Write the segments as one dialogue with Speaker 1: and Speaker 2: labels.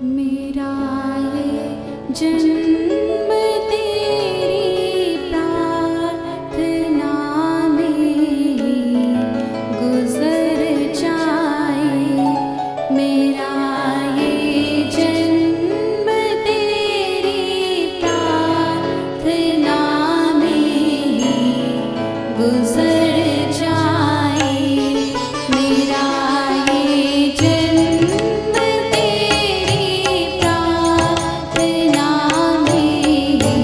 Speaker 1: मेरा ये जन्म तेरी प्रार्थना में गुजर जाए। मेरा ये जन्म तेरी प्रार्थना में गुजर जाए। मेरा ये जन्म तेरी प्रार्थना में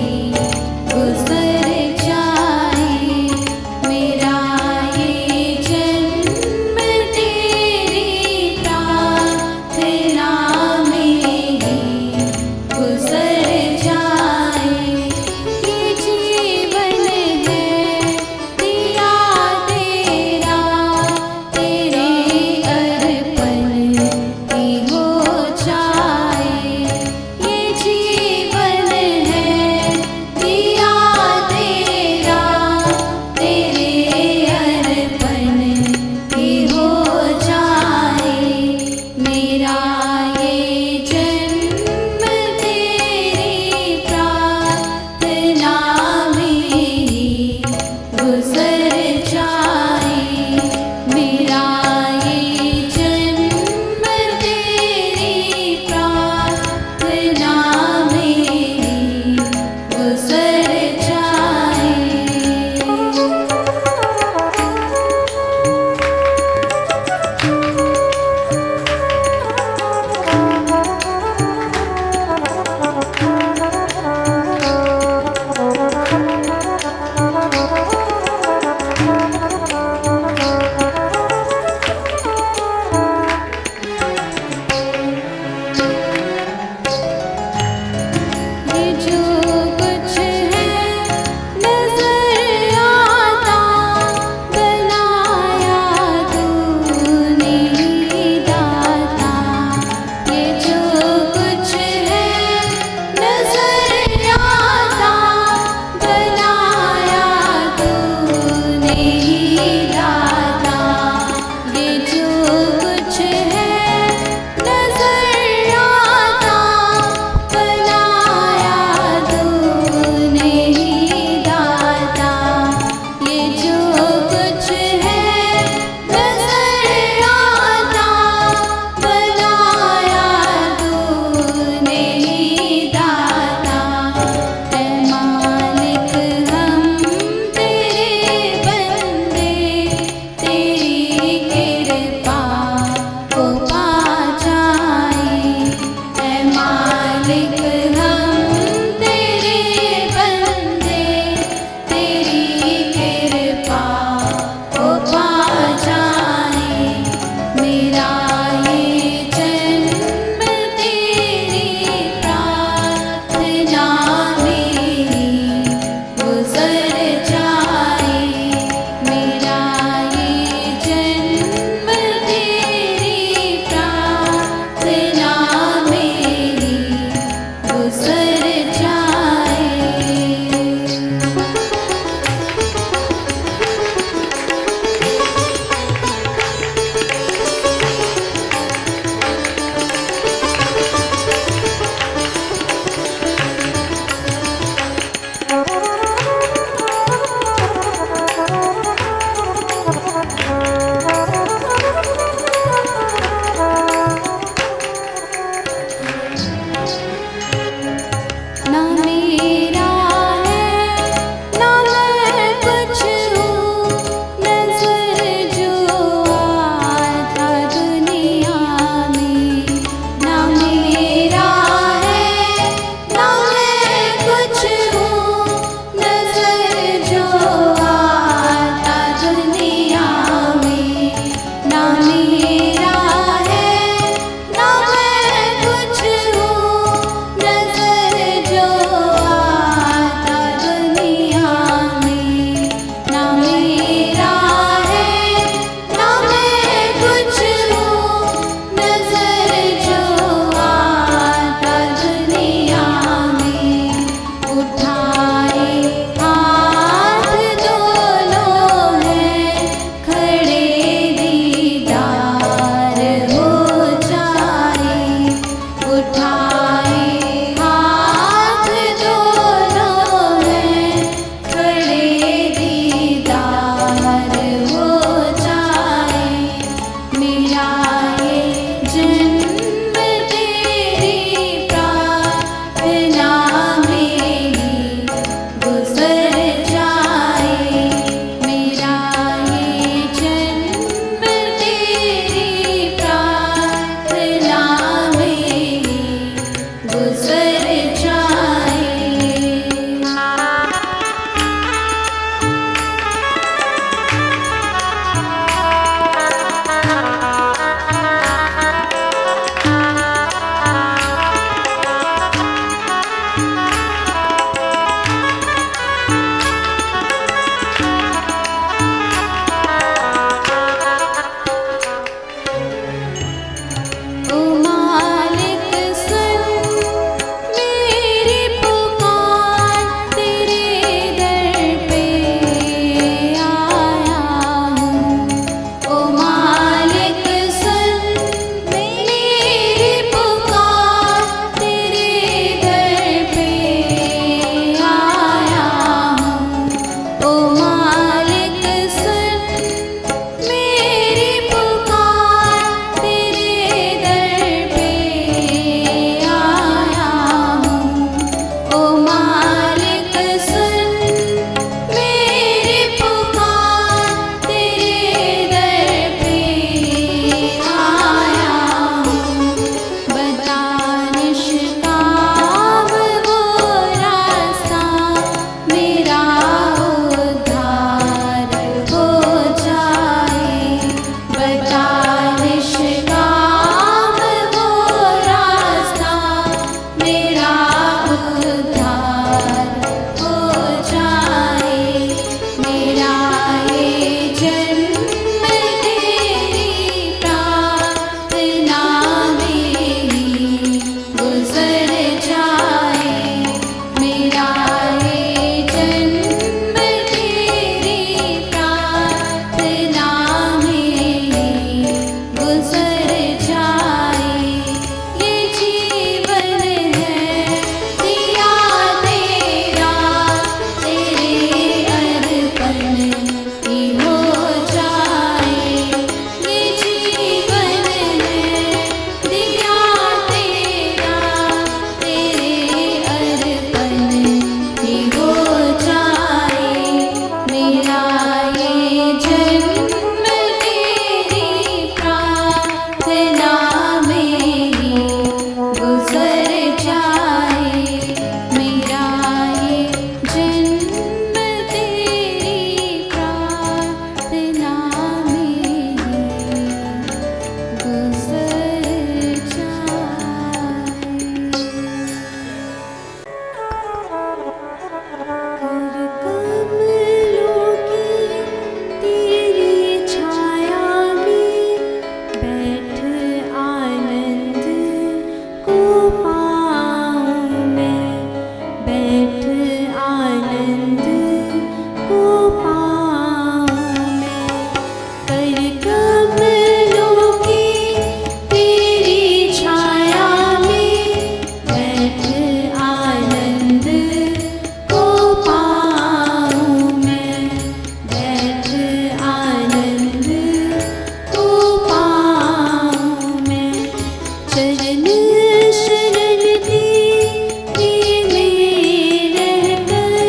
Speaker 1: चरण शरण तेरे में रहकर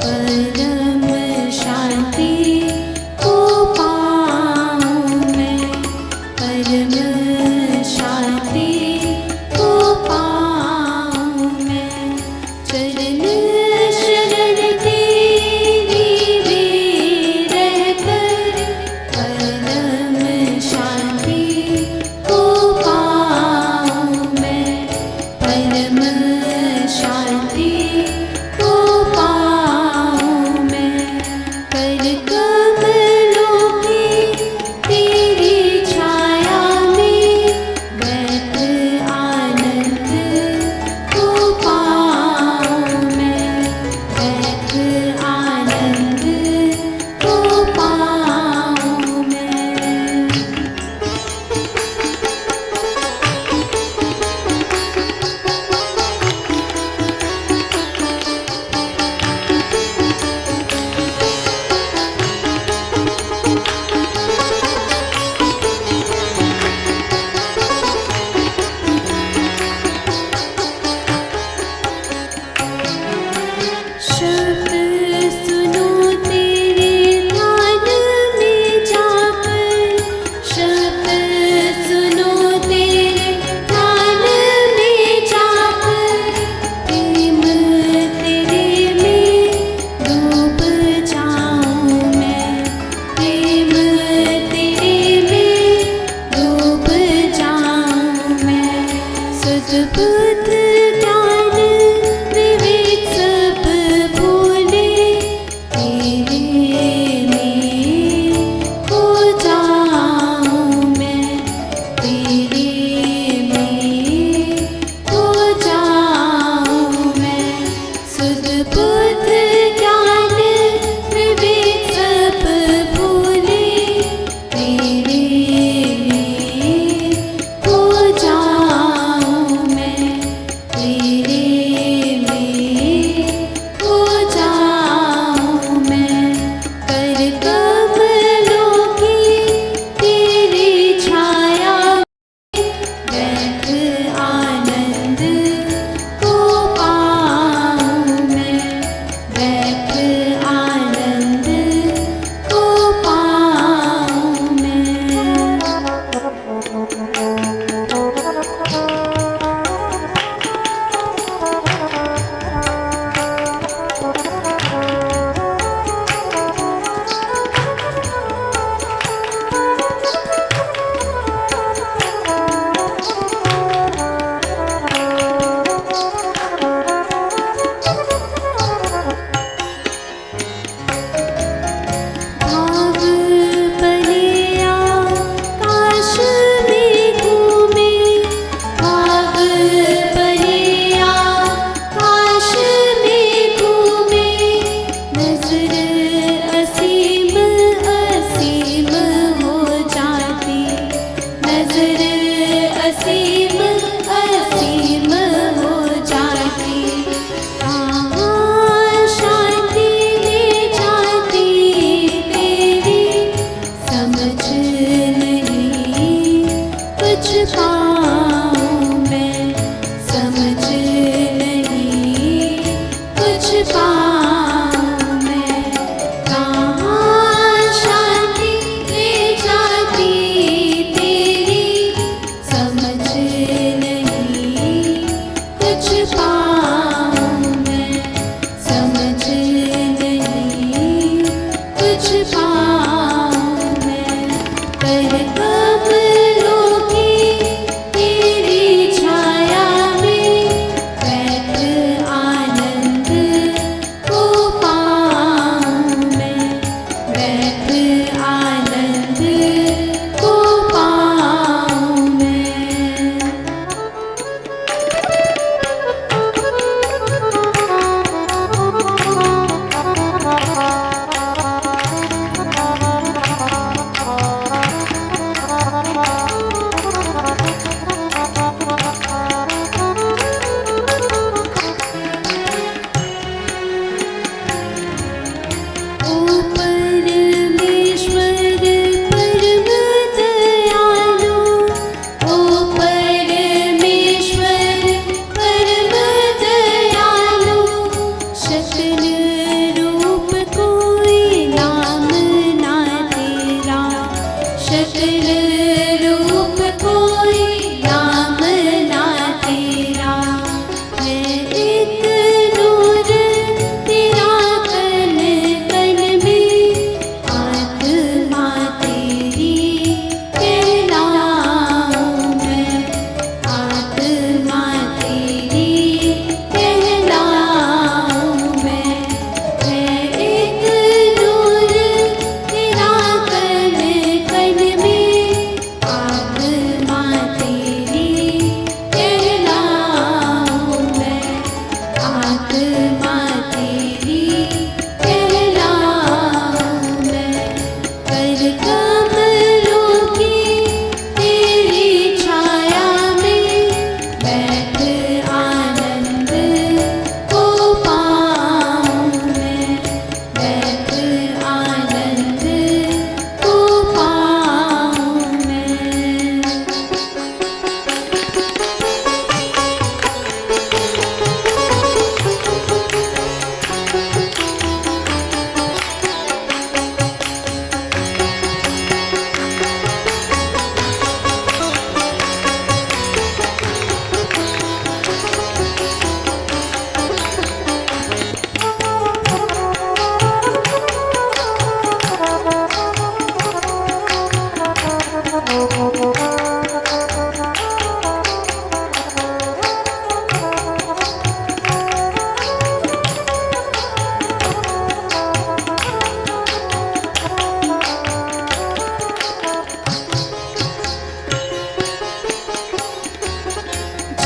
Speaker 1: परम शांति को पाऊं मैं, परम शांति को पाऊं मैं। चरण शरण तेरे में रहकर परम शांति को पाऊं मैं, परम शांति को पाऊं मैं। कर कमलों की तेरी छाया में बैठ आनंद को पाऊं मैं, बैठ आनंद को पाऊं मैं। शब्द सुनो तेरे ध्यान में जाकर, शब्द सुनो तेरे ध्यान में जाकर, प्रेम तेरे में डूब जाऊं मैं, प्रेम तेरे में डूब जाऊं मैं। सद्बुद्ध ज्ञान विवेक सब भूले तेरे में खो जाऊं मैं, तेरे में खो जाऊं मैं। सद्बुद्ध ज्ञान विवेक सब भूले तेरे में खो जाऊं मैं,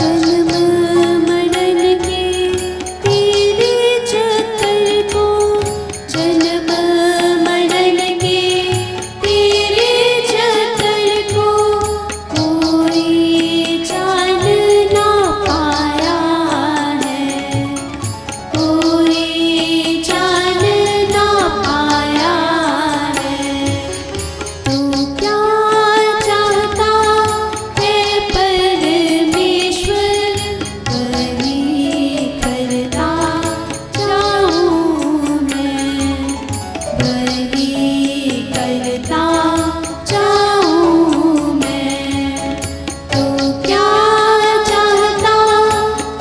Speaker 1: जन्म मरण के तेरे चक्कर को, जन्म मरण के तेरे चक्कर को कोई जान ना पाया है, कोई जान ना पाया है। तू क्या चाहता है परमेश्वर, वही करता जाऊं मैं, वही करता जाऊं मैं। तू क्या चाहता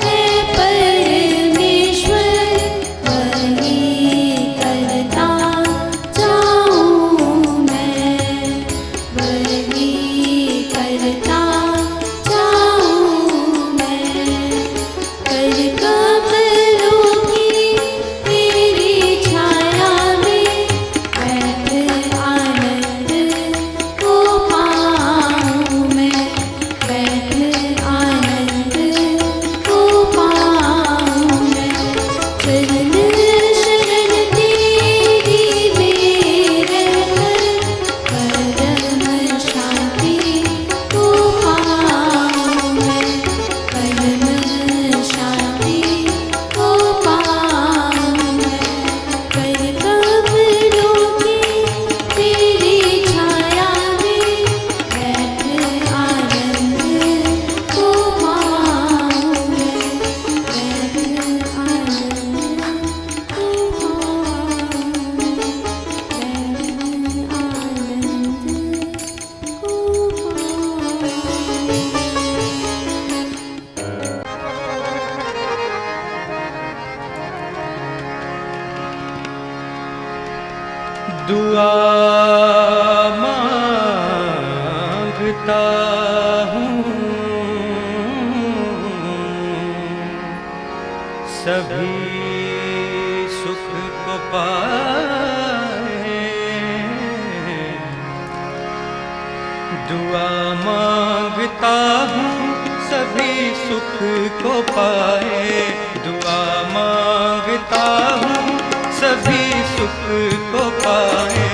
Speaker 1: है परमेश्वर, वही करता जाऊं मैं, वही करता जाऊं मैं। कर कमलों की तेरी छाया में बैठ आनंद को पाऊं मैं, बैठ आनंद को पाऊं मैं। चरण शरण तेरी में रहकर परम शांति को पाऊं मैं, परम शांति को पाऊं मैं। कर कमलों की तेरी छाया में बैठ आनंद को पाऊं मैं, बैठ आनंद को पाऊं मैं,
Speaker 2: दुआ मांगता हूँ सभी सुख को पाए, दुआ मांगता हूँ सभी सुख को पाए, दुआ मांगता हूँ सभी सुख को पाए,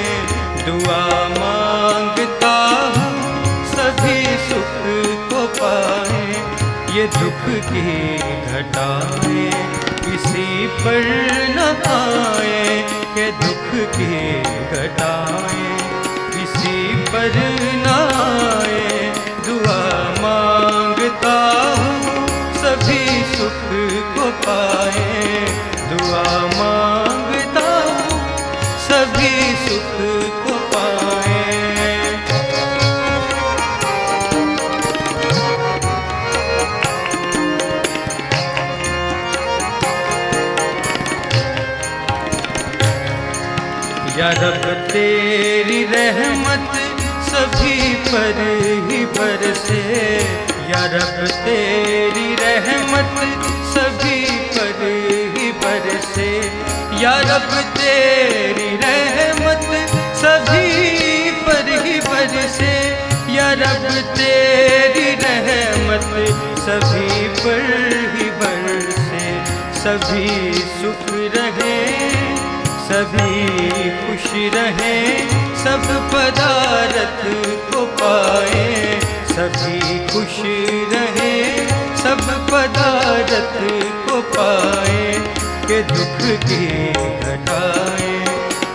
Speaker 2: दुआ मांगता हूँ सभी सुख को पाए। ये दुख की घटाएं किसी पर न आए, ये दुख की घटाएं किसी पर न आए। दुआ मांगता हूँ सभी सुख को पाए, दुआ मांगता हूँ सभी सुख को पाए। या रब तेरी रहमत सभी पर ही बरसे, या रब तेरी रहमत सभी पर ही बरसे, या रब तेरी रहमत सभी पर ही बरसे, या रब तेरी रहमत सभी पर ही बरसे। सभी सुख रहे सभी खुश रहे, सब पदारथ को पाए, सभी खुश रहे सब पदारथ को पाए। के दुख की घटाए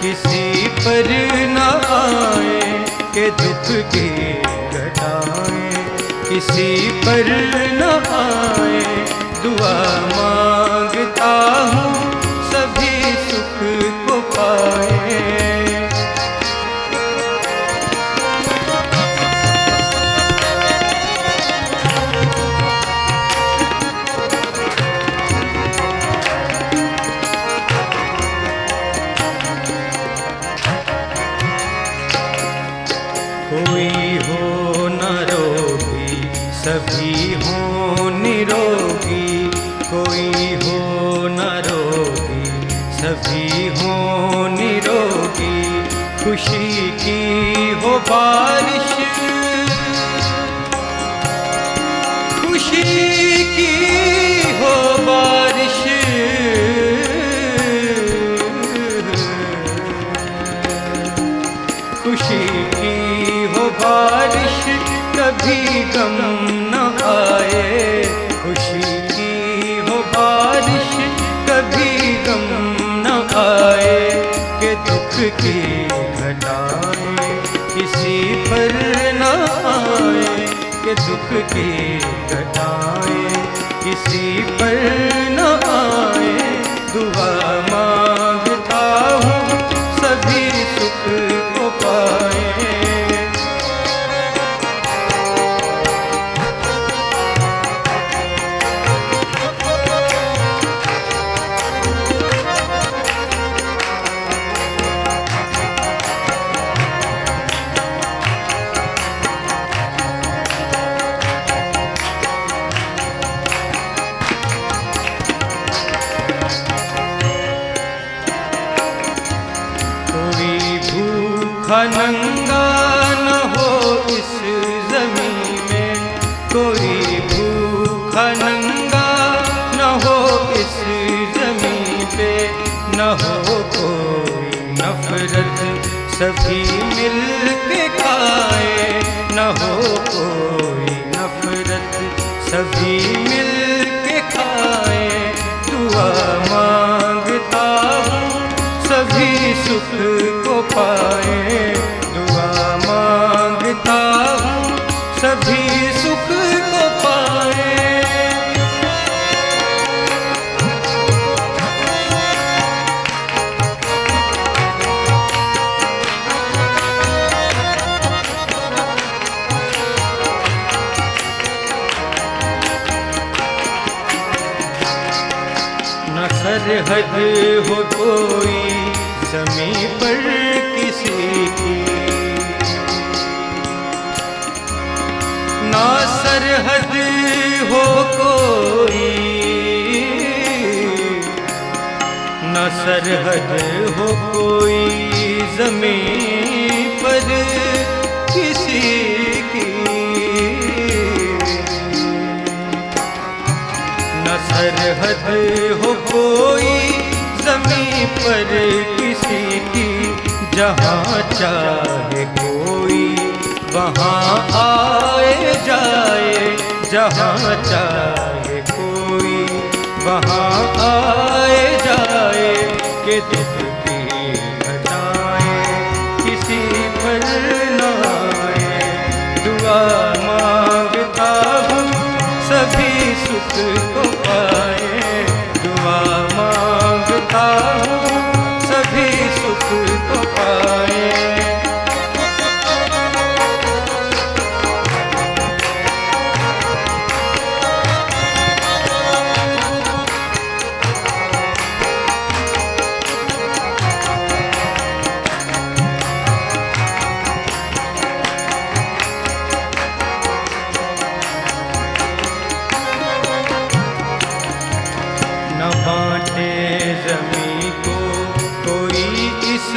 Speaker 2: किसी पर न आए, के दुख की घटाए किसी पर न आए। दुआ मांगता हूँ सभी सुख को पाए। कोई हो न रोगी सभी हो निरोगी, कोई हो न रोगी सभी हो निरोगी। खुशी की हो बारिश, खुशी की घटाएं किसी पर न आए, कि दुख की घटाएं किसी पर न आए। दुआ मांगता हूँ सभी सुख को पाए। नंगा न हो इस ज़मीं में, कोई भूखा नंगा न हो इस ज़मीं पे। न हो कोई नफरत सभी मिल के खाए, न हो कोई नफरत सभी मिल के खाए। दुआ मांगता हूँ सभी सुख को पाए। दुआ मांगता हूँ सभी सुख को पाए। न सरहद हो कोई ज़मीं पर किसी की, ना सरहद हो कोई, ना सरहद हो कोई ज़मीं पर किसी की। न सरहद हो कोई ज़मीं पर किसी की, जहाँ चाहे कोई वहाँ आए जाए। जहाँ चाहे कोई वहाँ आए जाए, कि दुख की घटाएं किसी पर न आए। दुआ मांगता हूँ सभी सुख को पाए। दुआ मांगता हूँ सभी सुख को पाए। न बांटे ज़मीं को कोई इस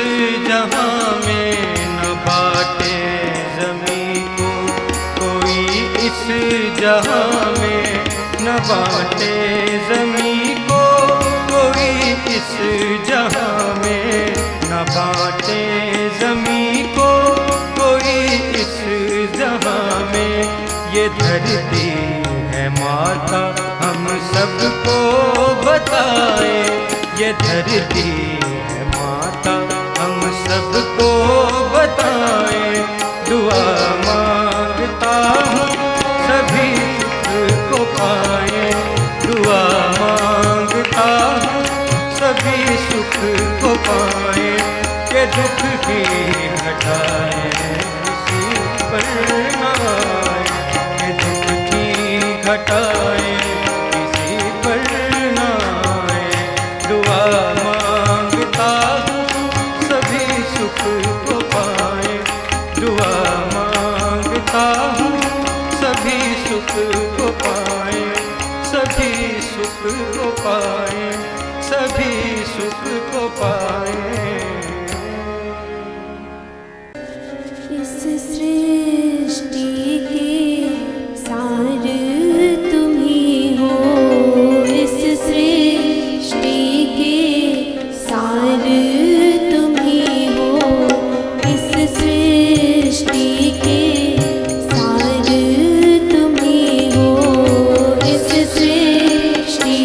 Speaker 2: जहां में, न बांटे ज़मीं को कोई इस जहां में। न बांटे ज़मीं को कोई इस जहां में, न बांटे ज़मीं को कोई इस जहां में। ये धरती है माता हम सबको बताए, ये धरती है माता हम सबको बताए। दुआ मांगता हूँ सभी सुख को पाए। दुआ मांगता हूँ सभी सुख को पाए, के दुख की घटाए किसी पर न आए। के दुख की घटाए किसी पर न आए। दुआ मांगता हूँ सभी सुख को पाए। दुआ मांगता हूँ सभी सुख को पाए। सभी सुख को पाए। सभी सुख को पाए।
Speaker 1: इस सृष्टि के सार तुम ही हो। इस सृष्टि के सार तुम ही हो। इस सृष्टि के सार तुम ही हो। इस सृष्टि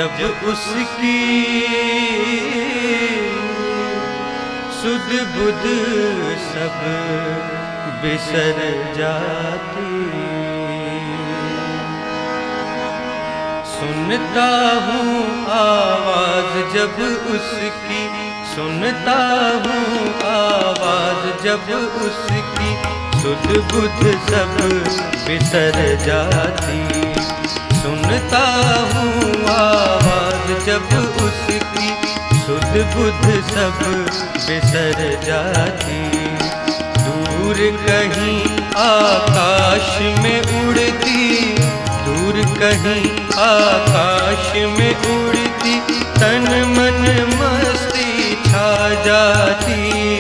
Speaker 2: जब उसकी सुध बुध सब बिसर जाती। सुनता हूँ आवाज जब उसकी, सुनता हूँ आवाज जब उसकी, सुध बुध सब बिसर जाती। सुनता हूँ आवाज जब उसकी, सुध बुध सब बिसर जाती। दूर कहीं आकाश में उड़ती, दूर कहीं आकाश में उड़ती, तन मन मस्ती छा जाती।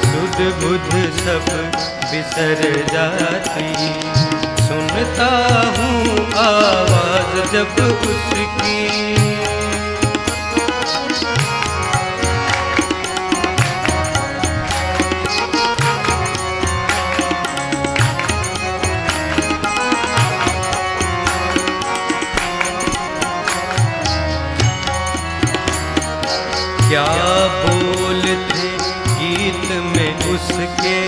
Speaker 2: सुध बुध सब बिसर जाती। सुनता हूँ आवाज जब उसकी। क्या बोल थे गीत में उसके,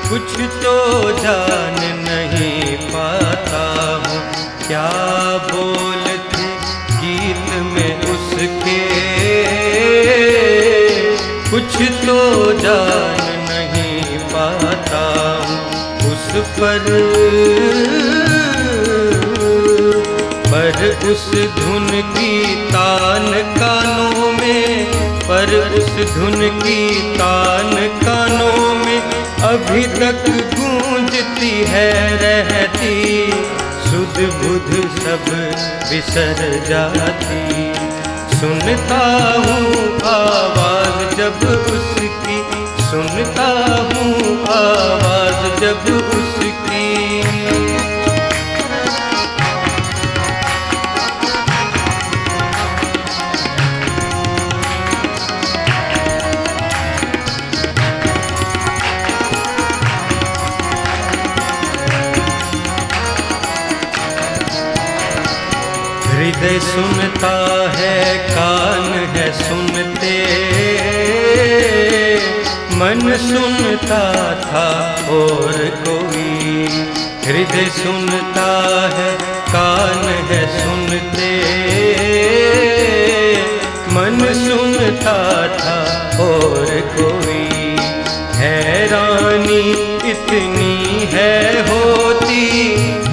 Speaker 2: कुछ तो जान नहीं पाता हूँ। क्या बोल थे गीत में उसके, कुछ तो जान नहीं पाता हूँ। उस पर उस धुन की तान कानों में, पर उस धुन की तान कानों में अभी तक गूंजती है रहती। सुध बुध सब बिसर जाती। सुनता हूँ आवाज जब उसकी, सुनता हूँ आवाज जब उसकी। हृदय सुनता है, कान है सुनते, मन सुनता था और कोई। हृदय सुनता है, कान है सुनते, मन सुनता था और कोई। हैरानी इतनी है होती,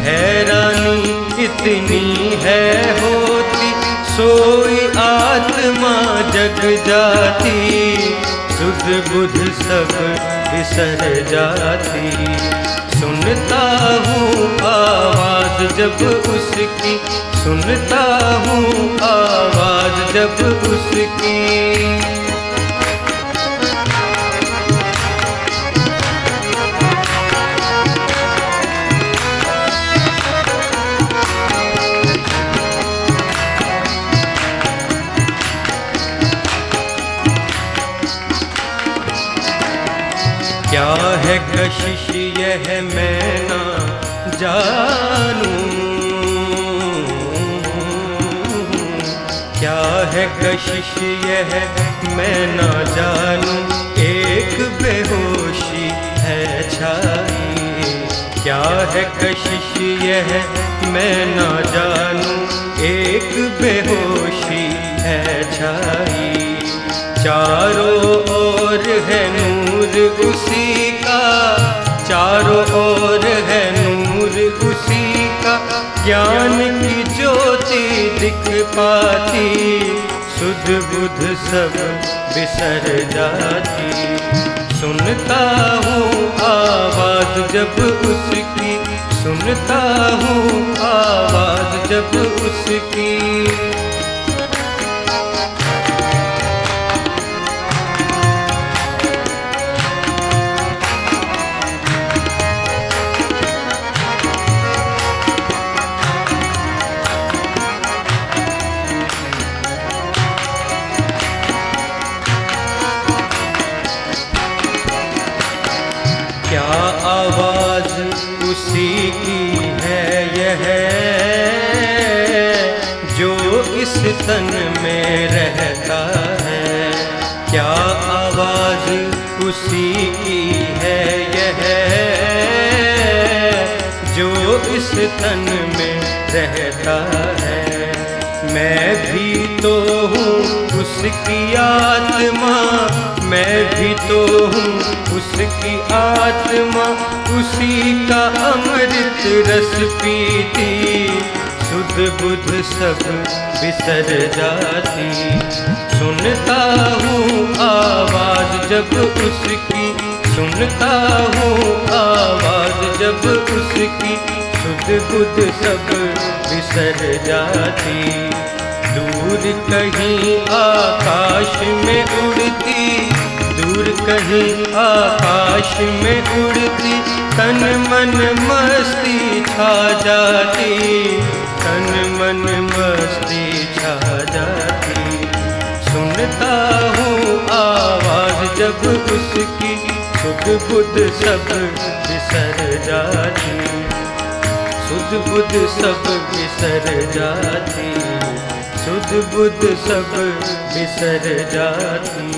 Speaker 2: हैरानी इतनी है होती, सोई आत्मा जग जाती, सुध बुध सब बिसर जाती। सुनता हूँ आवाज़ जब उसकी, सुनता हूँ आवाज़ जब उसकी। क्या है कशिश यह मैं ना जानूं, क्या है कशिश यह मैं ना जानूं, एक बेहोशी है छाई। क्या है कशिश यह मैं ना जानूं, एक बेहोशी है छाई। चारों ओर है नूर उसी का, चारों ओर है नूर उसी का, ज्ञान की ज्योति दिख पाती, सुध बुध सब बिसर जाती। सुनता हूँ आवाज़ जब उसकी, सुनता हूँ आवाज़ जब उसकी। क्या आवाज़ उसी की है यह, जो इस तन में रहता है। क्या आवाज़ उसी की है यह, जो इस तन में रहता है। मैं भी तो हूँ उसकी आत्मा, मैं भी तो हूँ उसकी आत्मा, उसी का अमृत रस पीती, सुध बुध सब बिसर जाती। सुनता हूँ आवाज़ जब उसकी, सुनता हूँ आवाज़ जब उसकी, सुध बुध सब बिसर जाती। दूर कहीं आकाश में उड़ती, दूर कहीं आकाश में उड़ती, तन मन मस्ती छा जाती, तन मन मस्ती छा जाती। सुनता हूँ आवाज़ जब उसकी, सुध बुध सब बिसर जाती, सुध बुध सब बिसर जाती, सुध बुध सब बिसर जाती।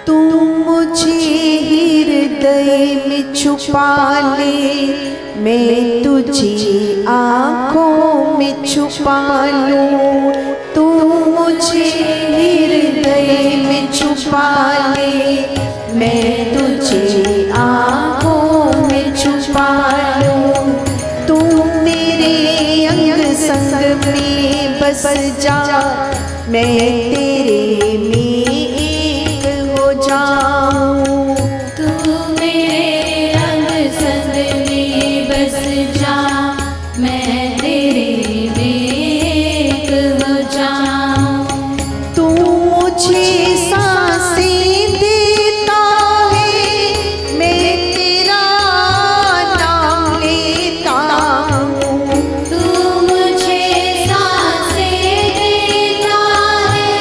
Speaker 1: तू मुझे हृदय में छुपा ले, मैं तुझे आँखों में छुपा लूं। तू मुझे हृदय में छुपा ले, मैं तुझे आँखों में छुपा लूं। तू मेरे अंग संग में बस जा, मैं तेरे में एक हो जाऊं।
Speaker 3: तू मेरे अंग संग में बस जा, मैं तेरे में एक हो जाऊं।
Speaker 1: तू मुझे सांसें देता है, मैं तेरा नाम लेता हूँ।
Speaker 3: तू मुझे सांसें देता है,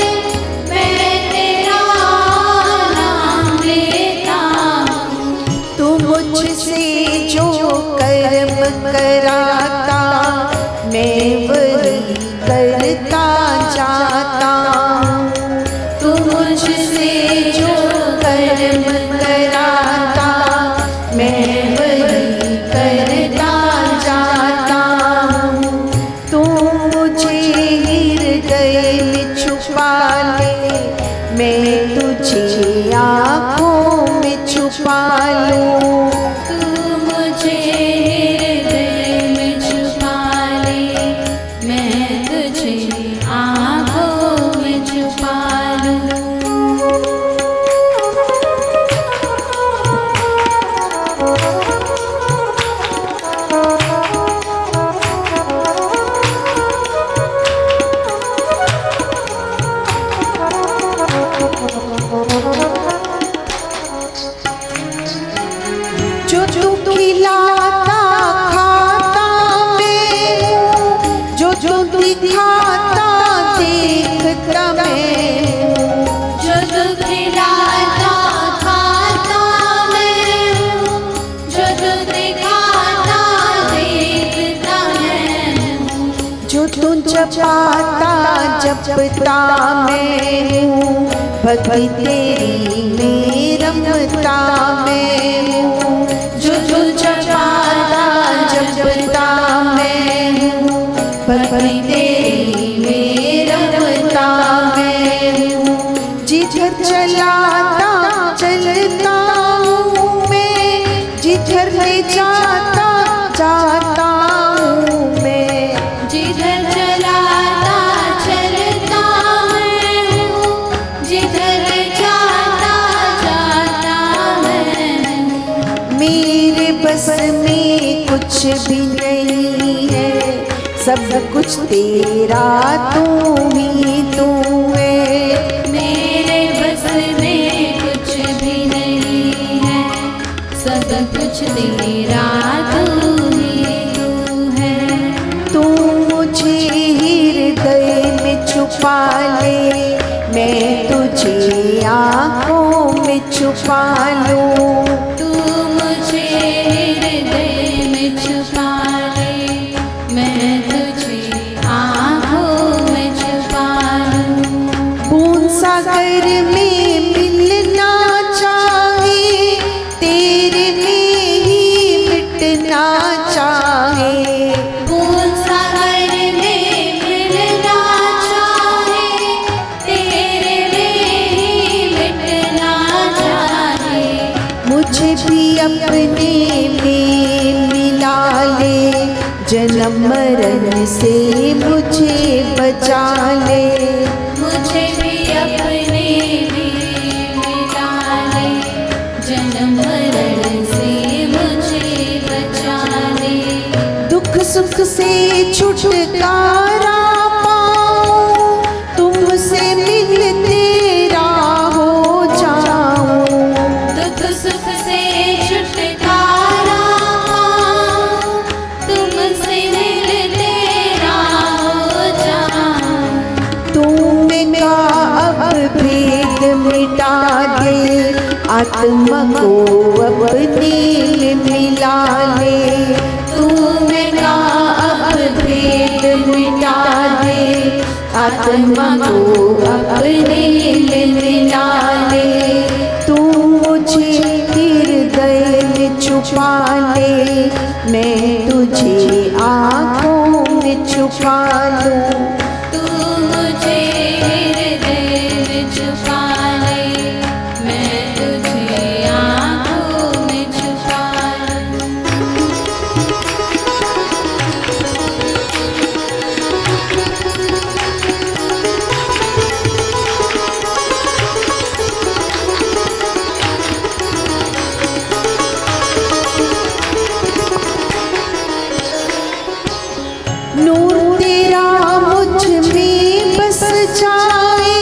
Speaker 1: कराता मैं वही करता जाता हूँ।
Speaker 3: तू मुझसे जो
Speaker 1: कर्म कराता मैं वही करता जाता हूँ। तू मुझे हृदय में छुपा ले मैं तुझे आँखों में छुपा लूँ।
Speaker 3: तू मुझे हृदय में छुपा ले मैं तुझे आँखों में छुपा लूँ।
Speaker 1: जो तू खिलाता खाता मैं हूँ, जो दिखाता देखता मैं हूँ।
Speaker 3: जो तू खिलाता खाता मैं हूँ, जो तू दिखाता देखता मैं हूँ।
Speaker 1: जो तू जपाता जपता मैं हूँ, भक्ति तेरी में रमता मैं हूँ। जो तू जपाता जपता मैं हूँ, भक्ति तेरी में रमता मैं हूँ। जिधर चलाता चलता हूँ मैं, जिधर ले जाता जाता हूँ मैं।
Speaker 3: जिधर चलाता चलता मैं हूँ, जिधर जाता जाता मैं हूँ।
Speaker 1: मेरे बस में कुछ भी नहीं है, सब कुछ तेरा तू ही तू है।
Speaker 3: मेरे बस में कुछ भी नहीं है, सब कुछ तेरा तू ही तू है।
Speaker 1: तू मुझे हृदय में छुपा ले मैं तुझे आँखों में छुपा लूँ।
Speaker 3: तू मुझे हृदय में छुपा ले मैं तुझे आँखों में छुपा लूँ।
Speaker 1: बूंद सागर में मिलना चाहे, तेरे में ही मिटना चाहे।
Speaker 3: बूंद सागर में मिलना चाहे, तेरे में ही मिटना चाहे।
Speaker 1: मुझे भी अपने में मिला ले, जन्म मरण से मुझे बचा ले।
Speaker 3: मुझे भी अपने भी मिला ले, जन्म मरण से मुझे बचा ले।
Speaker 1: दुख सुख से छुटकारा पाऊं, तुमसे मिलते राह हो जाऊं।
Speaker 3: दुख सुख से छुटकारा पाऊं, तुमसे मिलते राह हो जाऊं।
Speaker 1: तुम का अब भेद मिटा दे, आत्मा को अपने में मिला ले। तुम का अब भेद मिटा दे, आत्मा को अपने में मिला ले। तू मुझे हृदय में छुपा ले मैं तुझे आँखों में छुपा लूँ।
Speaker 3: तू मुझे हृदय में छुपा ले मैं तुझे आँखों में छुपा लूँ।
Speaker 1: नूर तेरा मुझ में बस जाए,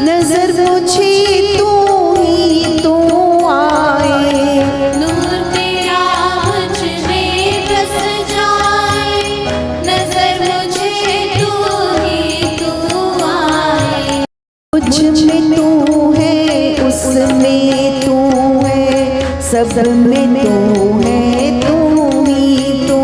Speaker 1: नजर मुझे तू ही तू आए।
Speaker 3: नूर तेरा मुझ में बस जाए, नजर मुझे तू ही तू आए।
Speaker 1: मुझ में तू है उसमें तू है, सब में तू है तू ही तू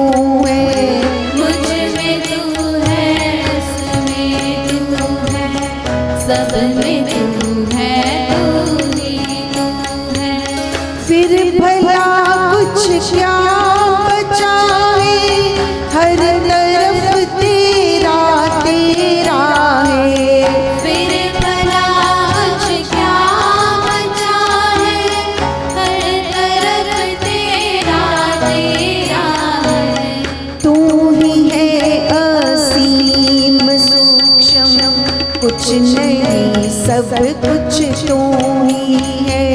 Speaker 1: सूक्ष्म कुछ नहीं सब कुछ तू ही है,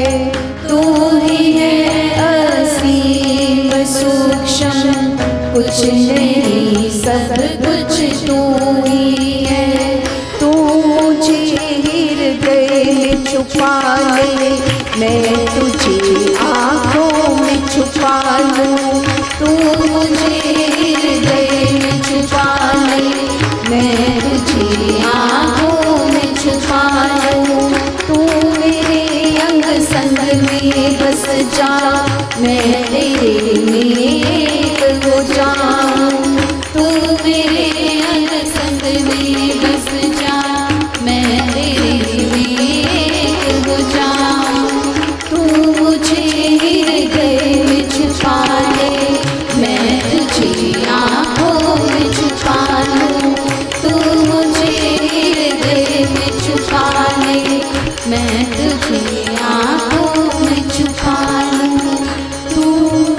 Speaker 3: तू ही है
Speaker 1: असीम सूक्ष्म कुछ नहीं सब कुछ तू ही है। तू मुझे हृदय में छुपा ले, मैं तुझे आँखों में छुपा लूँ। तू मुझे हृदय में छुपा ले, मैं तुझे आँखों में छुपा लूँ। तू मेरे अंग संग में बस जा, मैं तेरे में एक हो जाऊँ।
Speaker 3: तू मेरे अंग संग में बस जा, मैं तेरे में एक हो जाऊँ।
Speaker 1: तू मुझे हृदय में छुपा ले, मैं तुझे आँखों में छुपा लूँ।
Speaker 3: तू मुझे हृदय में छुपा ले, मैं तुझे आँखों में छुपा लूँ।
Speaker 1: तू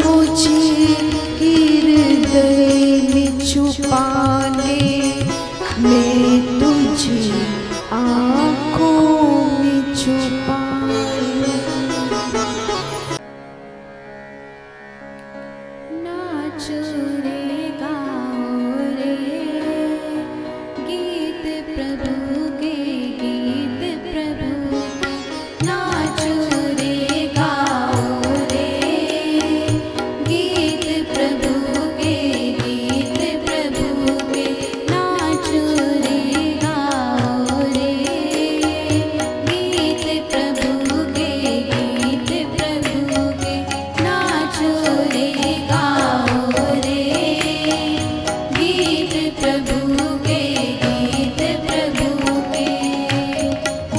Speaker 1: मुझे हृदय में छुपा ले, मैं तुझे आँखों में छुपा लूँ।
Speaker 3: नाचो रे गाओ रे, गीत प्रभु के, गीत प्रभु के। नाचो रे गाओ रे, गीत प्रभु के, गीत प्रभु के। नाचो रे गाओ रे, गीत प्रभु के, गीत प्रभु के। नाचो रे गाओ रे, गीत प्रभु के, गीत प्रभु के।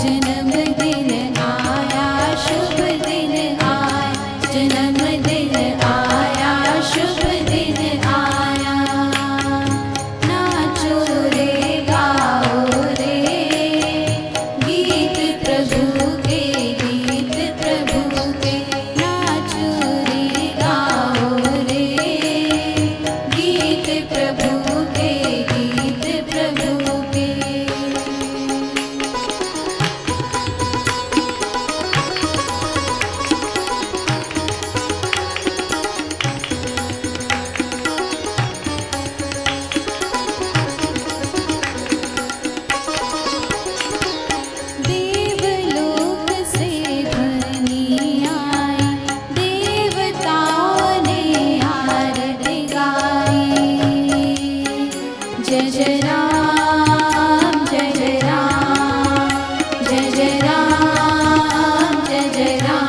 Speaker 3: जन्मदिन आया शुभ दिन आया, जन्मदिन आया शुभ दिन आया। नाचो रे गाओ रे, गीत प्रभु के, गीत प्रभु के। नाचो रे गाओ रे, गीत प्रभु के, गीत प्रभु के। देवलोक से धरनी आई, देवताओं ने आरती गाई। जय जय राम, जय जय राम, जय जय राम, जय जय राम।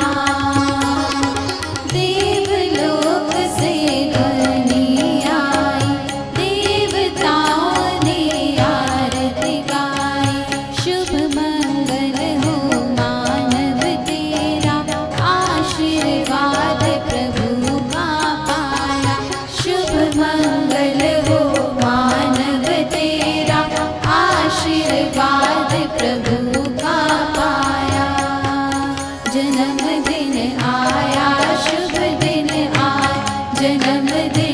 Speaker 3: देवलोक से धरनी आई, देवताओं ने आरती गाई। शुभ मंगल हो मानव तेरा, आशीर्वाद प्रभु का पाया। शुभ मंगल हो मानव तेरा, आशीर्वाद प्रभु का पाया। जन्मदिन आया शुभ दिन आया, जन्मदिन